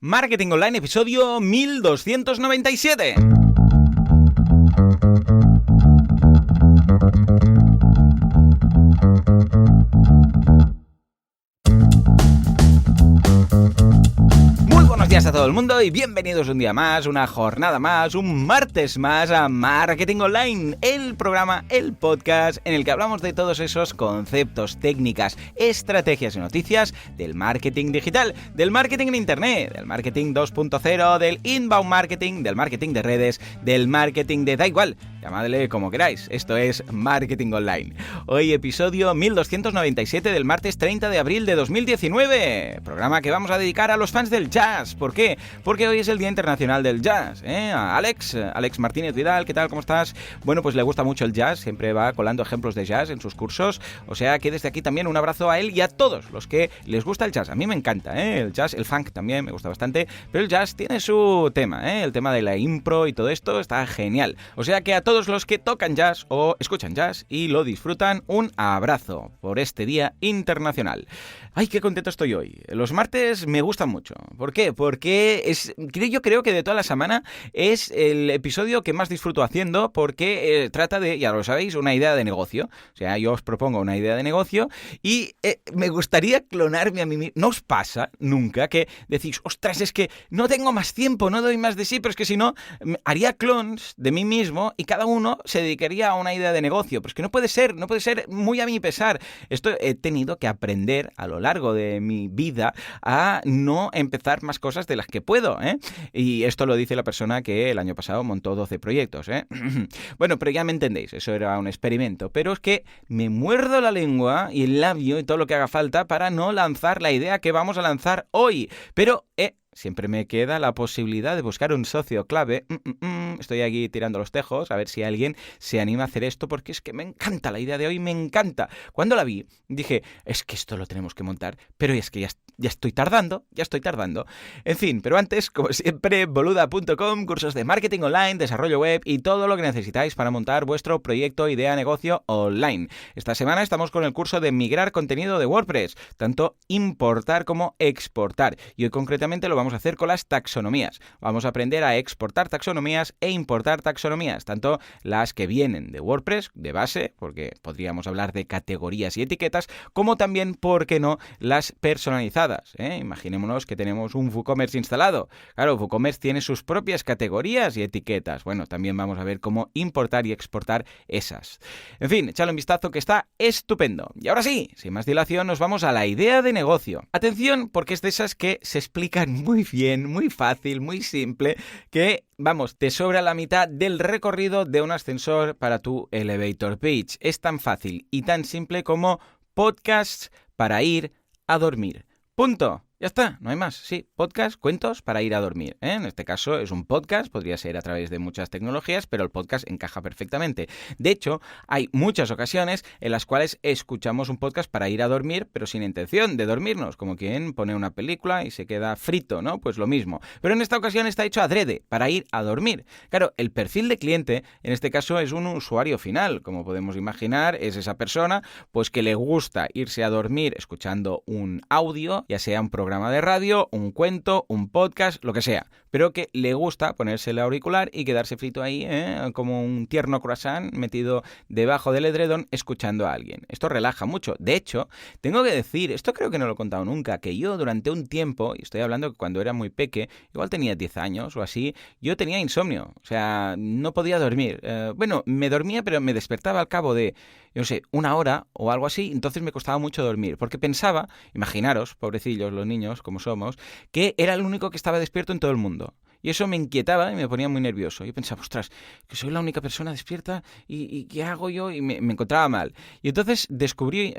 Marketing Online, episodio 1297. A todo el mundo y bienvenidos un día más, una jornada más, un martes más a Marketing Online, el programa, el podcast en el que hablamos de todos esos conceptos, técnicas, estrategias y noticias del marketing digital, del marketing en internet, del marketing 2.0, del inbound marketing, del marketing de redes, del marketing de da igual, llamadle como queráis. Esto es Marketing Online. Hoy episodio 1297 del martes 30 de abril de 2019, programa que vamos a dedicar a los fans del jazz. ¿Por qué? Porque hoy es el Día Internacional del Jazz, ¿eh? Alex Martínez Vidal, ¿qué tal? ¿Cómo estás? Bueno, pues le gusta mucho el jazz, siempre va colando ejemplos de jazz en sus cursos, o sea que desde aquí también un abrazo a él y a todos los que les gusta el jazz. A mí me encanta, el jazz, el funk también me gusta bastante, pero el jazz tiene su tema, el tema de la impro y todo esto está genial. O sea que a todos los que tocan jazz o escuchan jazz y lo disfrutan, un abrazo por este Día Internacional. ¡Ay, qué contento estoy hoy! Los martes me gustan mucho. ¿Por qué? Porque yo creo que de toda la semana es el episodio que más disfruto haciendo porque trata de, ya lo sabéis, una idea de negocio. O sea, yo os propongo una idea de negocio y me gustaría clonarme a mí mismo. ¿No os pasa nunca que decís, ostras, es que no tengo más tiempo, no doy más de sí, pero es que si no, haría clones de mí mismo y cada uno se dedicaría a una idea de negocio? Pero es que no puede ser muy a mi pesar. Esto he tenido que aprender a lo largo de mi vida a no empezar más cosas de las que puedo, Y esto lo dice la persona que el año pasado montó 12 proyectos, Bueno, pero ya me entendéis, eso era un experimento, pero es que me muerdo la lengua y el labio y todo lo que haga falta para no lanzar la idea que vamos a lanzar hoy, pero siempre me queda la posibilidad de buscar un socio clave. Estoy aquí tirando los tejos a ver si alguien se anima a hacer esto, porque es que me encanta la idea de hoy, me encanta. Cuando la vi, dije, es que esto lo tenemos que montar, pero es que ya estoy tardando. En fin, pero antes, como siempre, boluda.com, cursos de marketing online, desarrollo web y todo lo que necesitáis para montar vuestro proyecto, idea, negocio online. Esta semana estamos con el curso de migrar contenido de WordPress, tanto importar como exportar. Y hoy concretamente lo vamos a hacer con las taxonomías. Vamos a aprender a exportar taxonomías e importar taxonomías, tanto las que vienen de WordPress, de base, porque podríamos hablar de categorías y etiquetas, como también, ¿por qué no?, las personalizadas, Imaginémonos que tenemos un WooCommerce instalado. Claro, WooCommerce tiene sus propias categorías y etiquetas. Bueno, también vamos a ver cómo importar y exportar esas. En fin, echadle un vistazo que está estupendo. Y ahora sí, sin más dilación, nos vamos a la idea de negocio. Atención, porque es de esas que se explican muy bien, muy fácil, muy simple, que, vamos, te sobra la mitad del recorrido de un ascensor para tu elevator pitch. Es tan fácil y tan simple como podcasts para ir a dormir. Punto. Ya está, no hay más. Sí, podcast, cuentos para ir a dormir, En este caso es un podcast, podría ser a través de muchas tecnologías, pero el podcast encaja perfectamente. De hecho, hay muchas ocasiones en las cuales escuchamos un podcast para ir a dormir, pero sin intención de dormirnos, como quien pone una película y se queda frito, ¿no? Pues lo mismo. Pero en esta ocasión está hecho adrede, para ir a dormir. Claro, el perfil de cliente, en este caso, es un usuario final. Como podemos imaginar, es esa persona, pues que le gusta irse a dormir escuchando un audio, ya sea un programa de radio, un cuento, un podcast, lo que sea, pero que le gusta ponerse el auricular y quedarse frito ahí, como un tierno croissant metido debajo del edredón escuchando a alguien. Esto relaja mucho. De hecho, tengo que decir, esto creo que no lo he contado nunca, que yo durante un tiempo, y estoy hablando que cuando era muy peque, igual tenía 10 años o así, yo tenía insomnio, o sea, no podía dormir. Bueno, me dormía, pero me despertaba al cabo de, yo no sé, una hora o algo así, entonces me costaba mucho dormir, porque pensaba, imaginaros, pobrecillos los niños, como somos, que era el único que estaba despierto en todo el mundo. Y eso me inquietaba y me ponía muy nervioso. Yo pensaba, ostras, que soy la única persona despierta y ¿qué hago yo? Y me encontraba mal. Y entonces descubrí,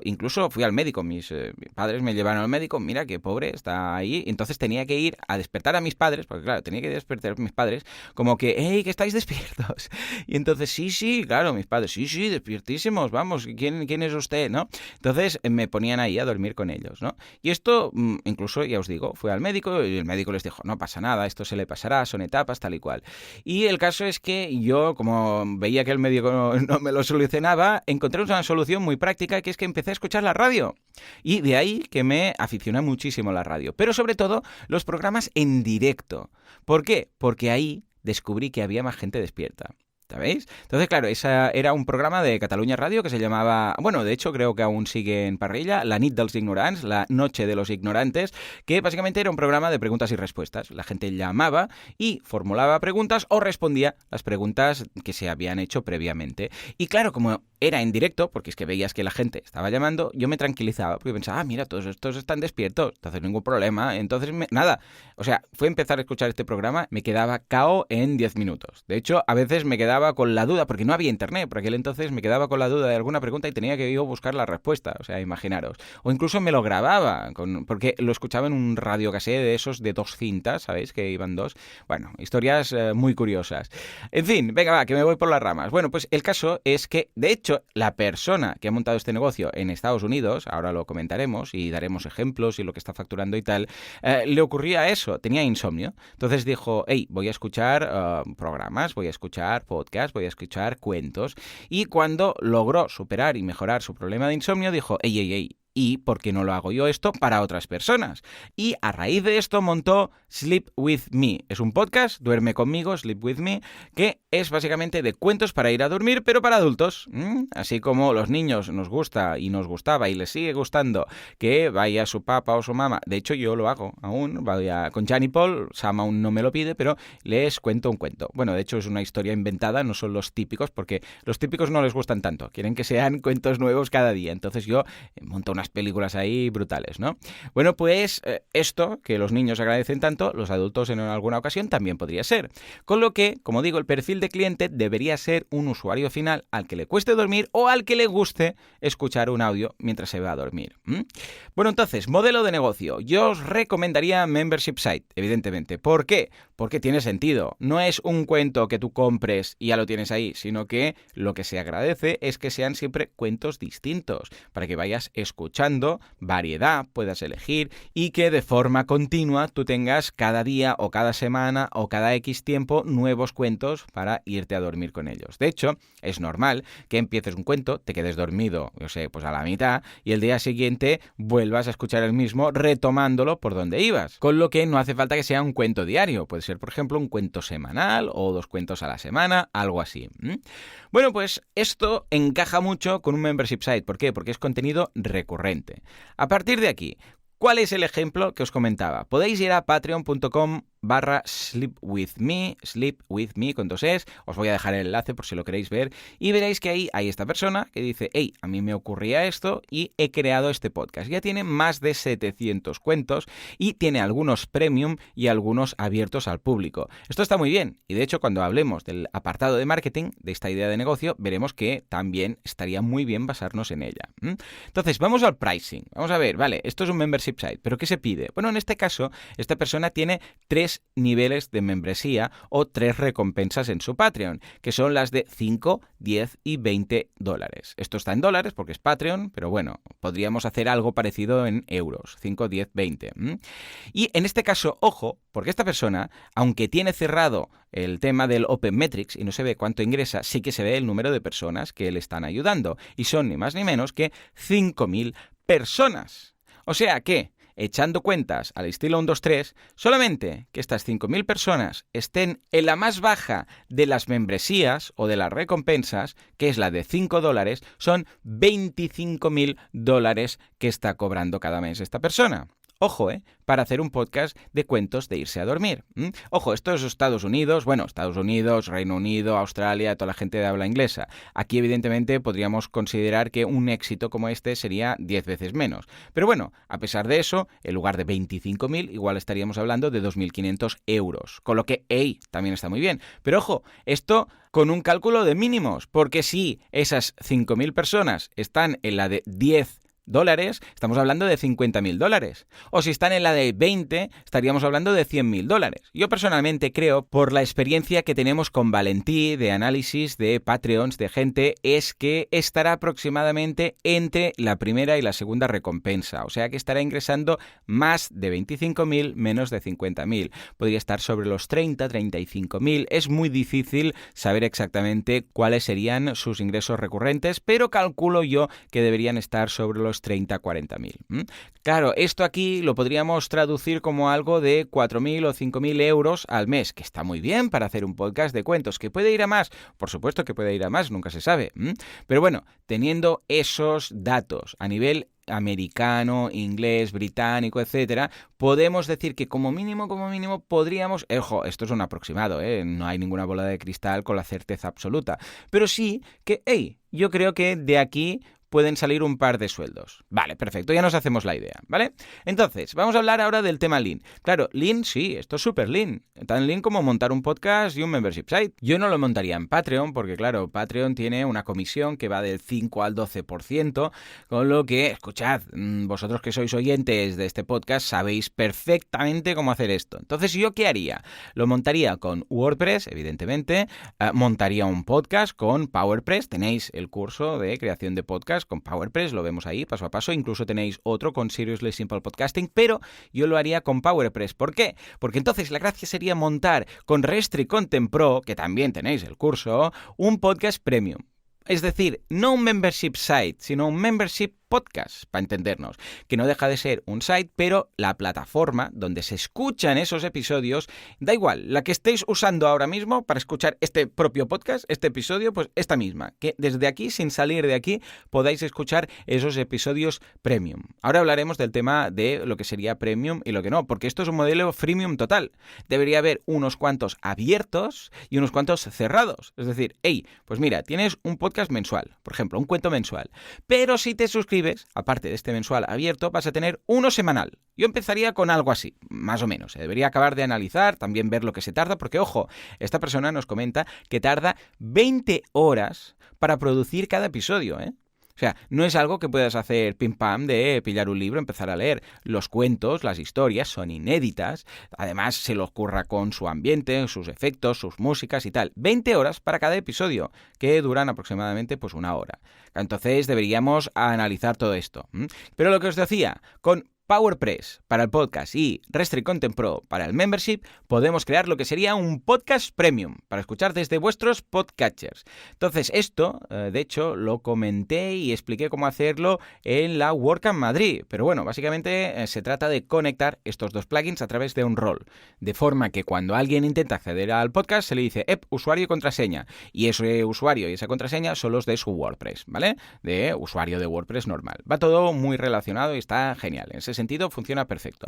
incluso fui al médico. Mis padres me llevaron al médico, mira que pobre, está ahí. Y entonces tenía que ir a despertar a mis padres, porque claro, tenía que despertar a mis padres, como que, hey, que estáis despiertos. Y entonces, sí, claro, mis padres, sí, despiertísimos, vamos, ¿quién es usted? ¿No? Entonces me ponían ahí a dormir con ellos, ¿no? Y esto, incluso, ya os digo, fui al médico y el médico les dijo, no pasa nada, esto se le pasará, son etapas, tal y cual. Y el caso es que yo, como veía que el médico no me lo solucionaba, encontré una solución muy práctica, que es que empecé a escuchar la radio. Y de ahí que me aficiona muchísimo la radio, pero sobre todo los programas en directo. ¿Por qué? Porque ahí descubrí que había más gente despierta. ¿Sabéis? Entonces, claro, esa era un programa de Catalunya Radio que se llamaba, bueno, de hecho creo que aún sigue en parrilla, La nit dels ignorants, la noche de los ignorantes, que básicamente era un programa de preguntas y respuestas. La gente llamaba y formulaba preguntas o respondía las preguntas que se habían hecho previamente. Y claro, como era en directo, porque es que veías que la gente estaba llamando, yo me tranquilizaba, porque pensaba, mira, todos estos están despiertos, entonces ningún problema. Entonces, nada, o sea, fue empezar a escuchar este programa, me quedaba KO en 10 minutos. De hecho, a veces me quedaba con la duda, porque no había internet, por aquel entonces me quedaba con la duda de alguna pregunta y tenía que ir a buscar la respuesta, o sea, imaginaros. O incluso me lo grababa, porque lo escuchaba en un radiocassette de esos de 2 cintas, ¿sabéis? Que iban 2. Bueno, historias muy curiosas. En fin, venga, va, que me voy por las ramas. Bueno, pues el caso es que, de hecho, la persona que ha montado este negocio en Estados Unidos, ahora lo comentaremos y daremos ejemplos y lo que está facturando y tal, le ocurría eso, tenía insomnio. Entonces dijo, hey, voy a escuchar programas, voy a escuchar podcasts, voy a escuchar cuentos. Y cuando logró superar y mejorar su problema de insomnio, dijo, ey, ¿y por qué no lo hago yo esto para otras personas? Y a raíz de esto montó Sleep With Me. Es un podcast, Duerme Conmigo, Sleep With Me, que es básicamente de cuentos para ir a dormir, pero para adultos. Así como los niños nos gusta y nos gustaba y les sigue gustando que vaya su papá o su mamá. De hecho, yo lo hago aún. Vaya con Jan y Paul, Sam aún no me lo pide, pero les cuento un cuento. Bueno, de hecho es una historia inventada, no son los típicos, porque los típicos no les gustan tanto. Quieren que sean cuentos nuevos cada día. Entonces yo monto unas películas ahí brutales, ¿no? Bueno, pues esto que los niños agradecen tanto, los adultos en alguna ocasión también podría ser. Con lo que, como digo, el perfil de cliente debería ser un usuario final al que le cueste dormir o al que le guste escuchar un audio mientras se va a dormir. Bueno, entonces, modelo de negocio. Yo os recomendaría Membership Site, evidentemente. ¿Por qué? Porque tiene sentido. No es un cuento que tú compres y ya lo tienes ahí, sino que lo que se agradece es que sean siempre cuentos distintos, para que vayas escuchando, variedad, puedas elegir y que de forma continua tú tengas cada día o cada semana o cada X tiempo nuevos cuentos para irte a dormir con ellos. De hecho, es normal que empieces un cuento, te quedes dormido, yo sé, pues a la mitad y el día siguiente vuelvas a escuchar el mismo retomándolo por donde ibas. Con lo que no hace falta que sea un cuento diario, puede ser por ejemplo un cuento semanal o 2 cuentos a la semana, algo así. Bueno, pues esto encaja mucho con un membership site. ¿Por qué? Porque es contenido recurrente. A partir de aquí, ¿cuál es el ejemplo que os comentaba? Podéis ir a patreon.com/sleepwithme, sleepwithme con 2 es, os voy a dejar el enlace por si lo queréis ver, y veréis que ahí hay esta persona que dice, hey, a mí me ocurría esto y he creado este podcast. Ya tiene más de 700 cuentos y tiene algunos premium y algunos abiertos al público. Esto está muy bien, y de hecho cuando hablemos del apartado de marketing, de esta idea de negocio, veremos que también estaría muy bien basarnos en ella. Entonces, vamos al pricing. Vamos a ver, vale, esto es un membership site, ¿pero qué se pide? Bueno, en este caso, esta persona tiene 3 niveles de membresía o 3 recompensas en su Patreon, que son las de 5, 10 y 20 dólares. Esto está en dólares porque es Patreon, pero bueno, podríamos hacer algo parecido en euros, 5, 10, 20. Y en este caso, ojo, porque esta persona, aunque tiene cerrado el tema del Open Metrics y no se ve cuánto ingresa, sí que se ve el número de personas que le están ayudando, y son ni más ni menos que 5.000 personas. O sea que, echando cuentas al estilo 1, 2, 3, solamente que estas 5.000 personas estén en la más baja de las membresías o de las recompensas, que es la de 5 dólares, son 25.000 dólares que está cobrando cada mes esta persona. Ojo, para hacer un podcast de cuentos de irse a dormir. Ojo, esto es Estados Unidos, Reino Unido, Australia, toda la gente de habla inglesa. Aquí, evidentemente, podríamos considerar que un éxito como este sería 10 veces menos. Pero bueno, a pesar de eso, en lugar de 25.000, igual estaríamos hablando de 2.500 euros. Con lo que, también está muy bien. Pero ojo, esto con un cálculo de mínimos, porque si esas 5.000 personas están en la de 10 dólares, estamos hablando de $50.000. O si están en la de 20, estaríamos hablando de $100.000. Yo personalmente creo, por la experiencia que tenemos con Valentí, de análisis, de Patreons, de gente, es que estará aproximadamente entre la primera y la segunda recompensa. O sea que estará ingresando más de 25.000, menos de 50.000. Podría estar sobre los 30, 35.000. Es muy difícil saber exactamente cuáles serían sus ingresos recurrentes, pero calculo yo que deberían estar sobre los 30, 40.000. Claro, esto aquí lo podríamos traducir como algo de 4.000 o 5.000 euros al mes, que está muy bien para hacer un podcast de cuentos. ¿Que puede ir a más? Por supuesto que puede ir a más, nunca se sabe. Pero bueno, teniendo esos datos a nivel americano, inglés, británico, etcétera, podemos decir que como mínimo podríamos, ojo, esto es un aproximado, no hay ninguna bola de cristal con la certeza absoluta, pero sí que, yo creo que de aquí pueden salir un par de sueldos. Vale, perfecto, ya nos hacemos la idea, ¿vale? Entonces, vamos a hablar ahora del tema Lean. Claro, Lean, sí, esto es súper Lean. Tan Lean como montar un podcast y un membership site. Yo no lo montaría en Patreon, porque claro, Patreon tiene una comisión que va del 5 al 12%, con lo que, escuchad, vosotros que sois oyentes de este podcast sabéis perfectamente cómo hacer esto. Entonces, ¿yo qué haría? Lo montaría con WordPress, evidentemente, montaría un podcast con PowerPress. Tenéis el curso de creación de podcast con PowerPress, lo vemos ahí paso a paso, incluso tenéis otro con Seriously Simple Podcasting, pero yo lo haría con PowerPress. ¿Por qué? Porque entonces la gracia sería montar con Restri Content Pro, que también tenéis el curso, un podcast premium. Es decir, no un membership site, sino un membership podcast, para entendernos, que no deja de ser un site, pero la plataforma donde se escuchan esos episodios, da igual, la que estéis usando ahora mismo para escuchar este propio podcast, este episodio, pues esta misma, que desde aquí, sin salir de aquí, podáis escuchar esos episodios premium. Ahora hablaremos del tema de lo que sería premium y lo que no, porque esto es un modelo freemium total. Debería haber unos cuantos abiertos y unos cuantos cerrados. Es decir, pues mira, tienes un podcast mensual, por ejemplo, un cuento mensual, pero si te suscribes, aparte de este mensual abierto, vas a tener uno semanal. Yo empezaría con algo así, más o menos. Debería acabar de analizar, también ver lo que se tarda, porque, ojo, esta persona nos comenta que tarda 20 horas para producir cada episodio, O sea, no es algo que puedas hacer pim pam de pillar un libro, empezar a leer. Los cuentos, las historias son inéditas. Además, se lo curra con su ambiente, sus efectos, sus músicas y tal. 20 horas para cada episodio, que duran aproximadamente pues 1 hora. Entonces, deberíamos analizar todo esto. Pero lo que os decía, con PowerPress para el podcast y Restri Content Pro para el membership, podemos crear lo que sería un podcast premium para escuchar desde vuestros podcatchers. Entonces, esto, de hecho, lo comenté y expliqué cómo hacerlo en la WordCamp Madrid. Pero bueno, básicamente se trata de conectar estos dos plugins a través de un rol. De forma que cuando alguien intenta acceder al podcast, se le dice, usuario y contraseña. Y ese usuario y esa contraseña son los de su WordPress, ¿vale? De usuario de WordPress normal. Va todo muy relacionado y está genial. En ese sentido funciona perfecto.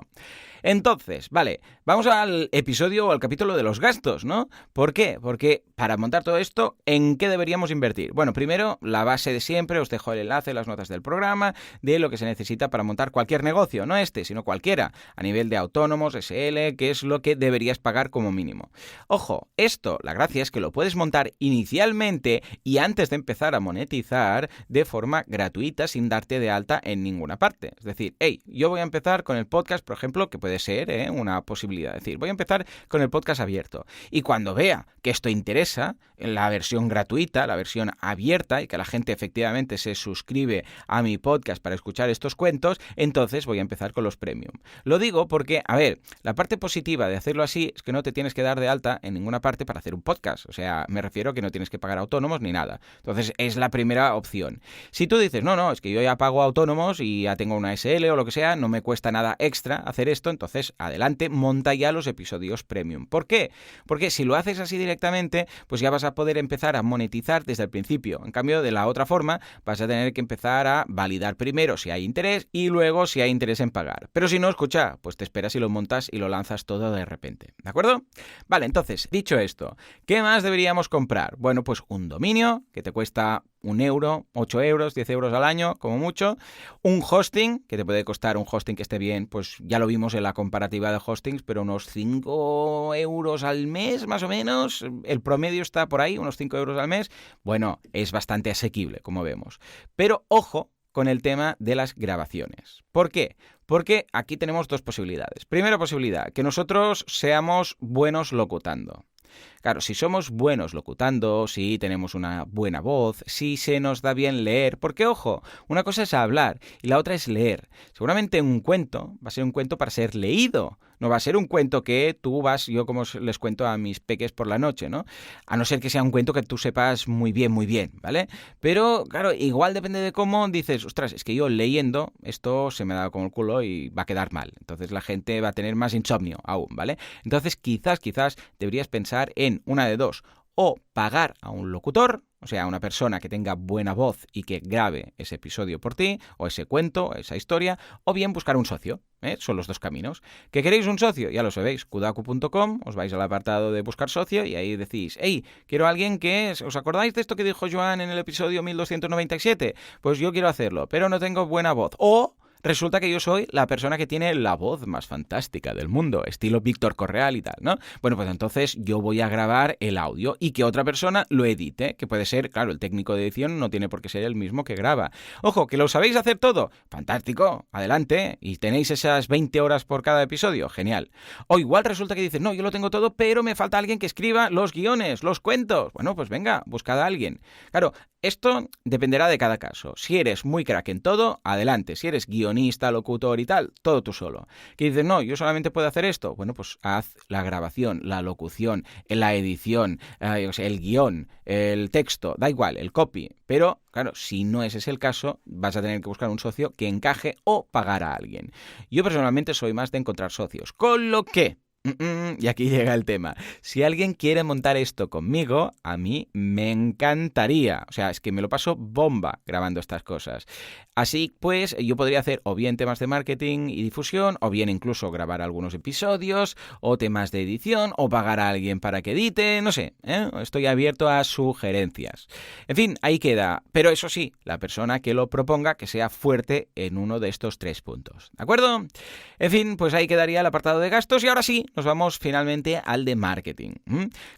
Entonces, vale, vamos al episodio o al capítulo de los gastos, ¿no? ¿Por qué? Porque para montar todo esto, ¿en qué deberíamos invertir? Bueno, primero, la base de siempre, os dejo el enlace en las notas del programa, de lo que se necesita para montar cualquier negocio, no este, sino cualquiera, a nivel de autónomos, SL, que es lo que deberías pagar como mínimo. Ojo, esto, la gracia es que lo puedes montar inicialmente y antes de empezar a monetizar de forma gratuita, sin darte de alta en ninguna parte. Es decir, yo voy a empezar con el podcast, por ejemplo, que puede ser una posibilidad. Es decir, voy a empezar con el podcast abierto. Y cuando vea que esto interesa, en la versión gratuita, la versión abierta, y que la gente efectivamente se suscribe a mi podcast para escuchar estos cuentos, entonces voy a empezar con los premium. Lo digo porque, a ver, la parte positiva de hacerlo así es que no te tienes que dar de alta en ninguna parte para hacer un podcast. O sea, me refiero a que no tienes que pagar autónomos ni nada. Entonces, es la primera opción. Si tú dices, no, es que yo ya pago autónomos y ya tengo una SL o lo que sea, no me cuesta nada extra hacer esto, entonces adelante, monta ya los episodios premium. ¿Por qué? Porque si lo haces así directamente, pues ya vas a poder empezar a monetizar desde el principio. En cambio, de la otra forma, vas a tener que empezar a validar primero si hay interés y luego si hay interés en pagar. Pero si no, escucha, pues te esperas y lo montas y lo lanzas todo de repente. ¿De acuerdo? Vale, entonces, dicho esto, ¿qué más deberíamos comprar? Bueno, pues un dominio que te cuesta 1 euro, 8 euros, 10 euros al año, como mucho. Un hosting, que te puede costar un hosting que esté bien, pues ya lo vimos en la comparativa de hostings, pero unos 5 euros al mes, más o menos. El promedio está por ahí, unos 5 euros al mes. Bueno, es bastante asequible, como vemos. Pero ojo con el tema de las grabaciones. ¿Por qué? Porque aquí tenemos dos posibilidades. Primera posibilidad, que nosotros seamos buenos locutando. Claro, si somos buenos locutando, si tenemos una buena voz, si se nos da bien leer, porque ojo, una cosa es hablar y la otra es leer. Seguramente un cuento va a ser un cuento para ser leído, no va a ser un cuento que tú vas, yo como les cuento a mis peques por la noche, ¿no? A no ser que sea un cuento que tú sepas muy bien, ¿vale? Pero claro, igual depende de cómo dices, ostras, es que yo leyendo esto se me ha dado como el culo y va a quedar mal. Entonces la gente va a tener más insomnio aún, ¿vale? Entonces quizás deberías pensar en una de dos, o pagar a un locutor, o sea, a una persona que tenga buena voz y que grabe ese episodio por ti, o ese cuento, esa historia, o bien buscar un socio, ¿eh? Son los dos caminos. ¿Que queréis un socio? Ya lo sabéis, kudaku.com, os vais al apartado de buscar socio y ahí decís, hey, quiero a alguien que, ¿os acordáis de esto que dijo Joan en el episodio 1297? Pues yo quiero hacerlo, pero no tengo buena voz. O resulta que yo soy la persona que tiene la voz más fantástica del mundo, estilo Víctor Correal y tal, ¿no? Bueno, pues entonces yo voy a grabar el audio y que otra persona lo edite, que puede ser, claro, el técnico de edición no tiene por qué ser el mismo que graba. Ojo, ¿que lo sabéis hacer todo? Fantástico, adelante, y tenéis esas 20 horas por cada episodio, genial. O igual resulta que dices, no, yo lo tengo todo, pero me falta alguien que escriba los guiones, los cuentos. Bueno, pues venga, buscad a alguien. Claro, esto dependerá de cada caso. Si eres muy crack en todo, adelante. Si eres guionista, locutor y tal, todo tú solo. Que dices, no, yo solamente puedo hacer esto. Bueno, pues haz la grabación, la locución, la edición, el guión, el texto, da igual, el copy. Pero, claro, si no ese es el caso, vas a tener que buscar un socio que encaje o pagar a alguien. Yo personalmente soy más de encontrar socios. Con lo que... Y aquí llega el tema. Si alguien quiere montar esto conmigo, a mí me encantaría. O sea, es que me lo paso bomba grabando estas cosas. Así pues, yo podría hacer o bien temas de marketing y difusión, o bien incluso grabar algunos episodios, o temas de edición, o pagar a alguien para que edite, no sé, ¿eh? Estoy abierto a sugerencias. En fin, ahí queda. Pero eso sí, la persona que lo proponga que sea fuerte en uno de estos 3 puntos. ¿De acuerdo? En fin, pues ahí quedaría el apartado de gastos y ahora sí, nos vamos finalmente al de marketing.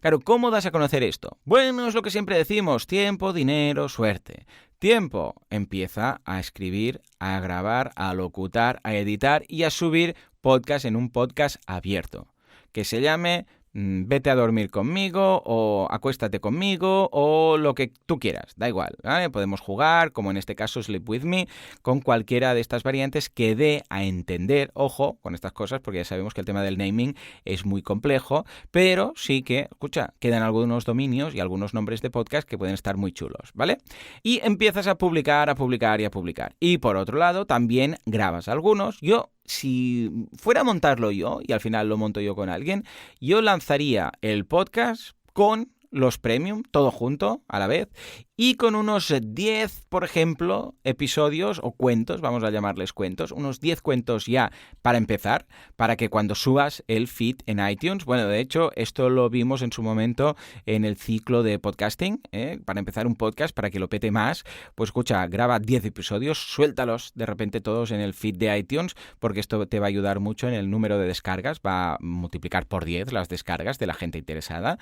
Claro, ¿cómo das a conocer esto? Bueno, es lo que siempre decimos, tiempo, dinero, suerte. Tiempo, empieza a escribir, a grabar, a locutar, a editar y a subir podcast en un podcast abierto. Que se llame Vete a dormir conmigo o acuéstate conmigo o lo que tú quieras, da igual, ¿vale? Podemos jugar, como en este caso Sleep With Me, con cualquiera de estas variantes que dé a entender, ojo, con estas cosas, porque ya sabemos que el tema del naming es muy complejo, pero sí que, escucha, quedan algunos dominios y algunos nombres de podcast que pueden estar muy chulos, ¿vale? Y empiezas a publicar. Y por otro lado, también grabas algunos. Si fuera a montarlo yo, y al final lo monto yo con alguien, yo lanzaría el podcast con los premium, todo junto, a la vez, y con unos 10, por ejemplo, episodios o cuentos, vamos a llamarles cuentos, unos 10 cuentos ya para empezar, para que cuando subas el feed en iTunes, bueno, de hecho, esto lo vimos en su momento en el ciclo de podcasting, para empezar un podcast, para que lo pete más, pues escucha, graba 10 episodios, suéltalos de repente todos en el feed de iTunes, porque esto te va a ayudar mucho en el número de descargas, va a multiplicar por 10 las descargas de la gente interesada.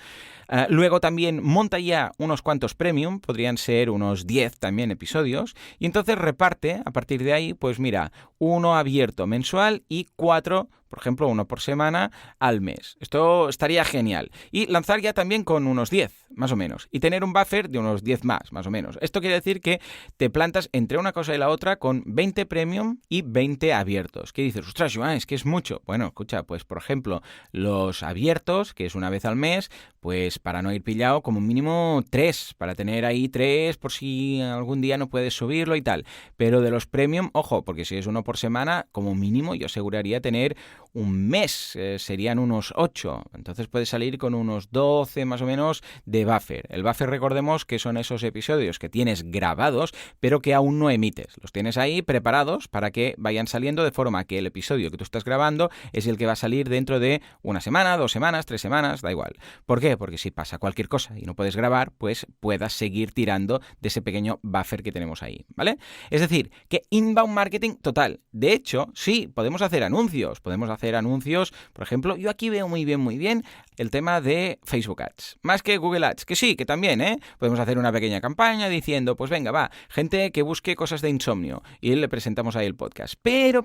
Luego también monta ya unos cuantos premium, podrían ser unos 10 también episodios, y entonces reparte a partir de ahí, pues mira, 1 abierto mensual y 4, por ejemplo, 1 por semana al mes. Esto estaría genial. Y lanzar ya también con unos 10, más o menos. Y tener un buffer de unos 10 más o menos. Esto quiere decir que te plantas entre una cosa y la otra con 20 premium y 20 abiertos. ¿Qué dices? Ostras, Joan, es que es mucho. Bueno, escucha, pues por ejemplo, los abiertos, que es una vez al mes, pues para no ir pillado, como mínimo 3, para tener ahí 3 por si algún día no puedes subirlo y tal. Pero de los premium, ojo, porque si es 1 por semana, como mínimo yo aseguraría tener un mes, serían unos 8. Entonces puedes salir con unos 12 más o menos de buffer. El buffer, recordemos que son esos episodios que tienes grabados, pero que aún no emites. Los tienes ahí preparados para que vayan saliendo de forma que el episodio que tú estás grabando es el que va a salir dentro de 1 semana, 2 semanas, 3 semanas, da igual. ¿Por qué? Porque si pasa cualquier cosa y no puedes grabar, pues puedas seguir tirando de ese pequeño buffer que tenemos ahí, ¿vale? Es decir, que inbound marketing total. De hecho, sí, podemos hacer anuncios, podemos hacer hacer anuncios. Por ejemplo, yo aquí veo muy bien el tema de Facebook Ads, más que Google Ads, que sí, que también, podemos hacer una pequeña campaña diciendo, pues venga, va, gente que busque cosas de insomnio, y le presentamos ahí el podcast. Pero,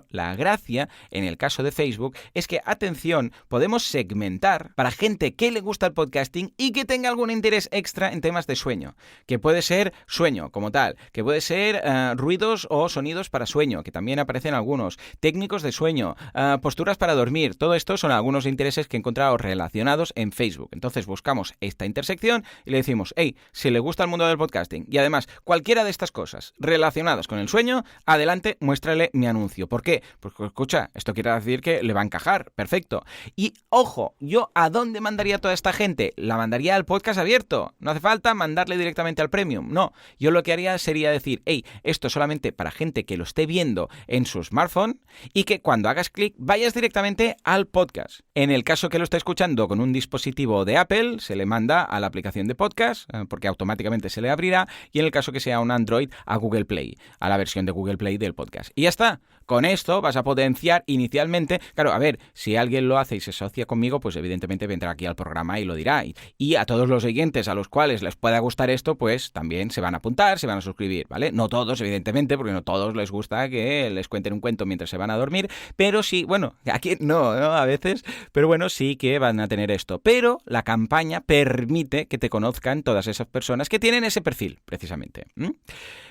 la gracia, en el caso de Facebook, es que, atención, podemos segmentar para gente que le gusta el podcasting y que tenga algún interés extra en temas de sueño, que puede ser sueño como tal, que puede ser ruidos o sonidos para sueño, que también aparecen algunos, técnicos de sueño, posturas para dormir. Todo esto son algunos intereses que he encontrado relacionados en Facebook. Entonces buscamos esta intersección y le decimos, hey, si le gusta el mundo del podcasting y además cualquiera de estas cosas relacionadas con el sueño, adelante, muéstrale mi anuncio. ¿Por qué? Porque escucha, esto quiere decir que le va a encajar. Perfecto. Y ojo, ¿yo a dónde mandaría a toda esta gente? La mandaría al podcast abierto. No hace falta mandarle directamente al premium. No, yo lo que haría sería decir, hey, esto solamente para gente que lo esté viendo en su smartphone y que cuando hagas clic vayas directamente al podcast. En el caso que lo esté escuchando con un dispositivo de Apple, se le manda a la aplicación de podcast, porque automáticamente se le abrirá, y en el caso que sea un Android, a Google Play, a la versión de Google Play del podcast. Y ya está. Con esto vas a potenciar inicialmente, claro, a ver, si alguien lo hace y se asocia conmigo, pues evidentemente vendrá aquí al programa y lo dirá. Y a todos los siguientes a los cuales les pueda gustar esto, pues también se van a apuntar, se van a suscribir, ¿vale? No todos, evidentemente, porque no todos les gusta que les cuenten un cuento mientras se van a dormir, pero sí, bueno, aquí no, a veces, pero bueno, sí que van a tener esto. Pero la campaña permite que te conozcan todas esas personas que tienen ese perfil, precisamente.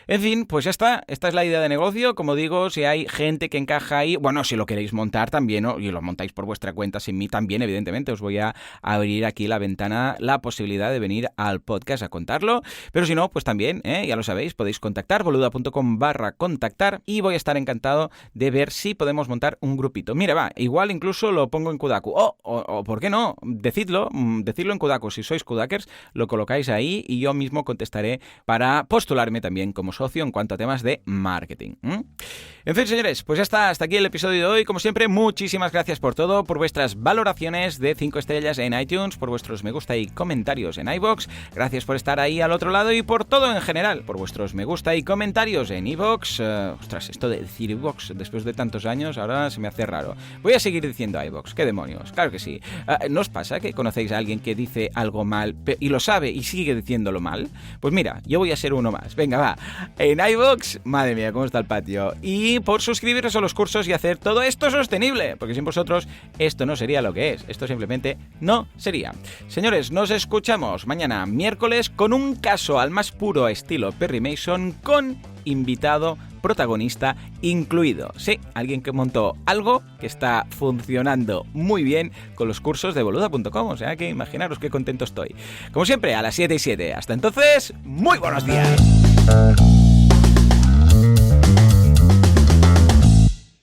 En fin, pues ya está. Esta es la idea de negocio. Como digo, si hay gente que encaja ahí, bueno, si lo queréis montar también, ¿no? Y lo montáis por vuestra cuenta, sin mí también, evidentemente, os voy a abrir aquí la ventana, la posibilidad de venir al podcast a contarlo. Pero si no, pues también, ya lo sabéis, podéis contactar, boluda.com/contactar, y voy a estar encantado de ver si podemos montar un grupito. Mira, va, igual incluso lo pongo en Kudaku. O ¿por qué no? Decidlo en Kudaku. Si sois Kudakers, lo colocáis ahí y yo mismo contestaré para postularme también como socio en cuanto a temas de marketing. En fin, señores, pues ya está, hasta aquí el episodio de hoy. Como siempre, muchísimas gracias por todo, por vuestras valoraciones de 5 estrellas en iTunes, por vuestros me gusta y comentarios en iVoox. Gracias por estar ahí al otro lado y por todo en general, por vuestros me gusta y comentarios en iVoox. Ostras, esto de decir iVoox después de tantos años ahora se me hace raro. Voy a seguir diciendo iVoox, ¿qué demonios? Claro que sí. ¿No os pasa que conocéis a alguien que dice algo mal y lo sabe y sigue diciéndolo mal? Pues mira, yo voy a ser uno más. Venga, va. En iVoox, madre mía, cómo está el patio. Y por suscribiros a los cursos y hacer todo esto sostenible, porque sin vosotros esto no sería lo que es. Esto simplemente no sería. Señores, nos escuchamos mañana miércoles con un caso al más puro estilo Perry Mason, con invitado protagonista incluido. Sí, alguien que montó algo que está funcionando muy bien con los cursos de boluda.com, o sea que imaginaros qué contento estoy. Como siempre, a las 7:07. Hasta entonces, muy buenos días.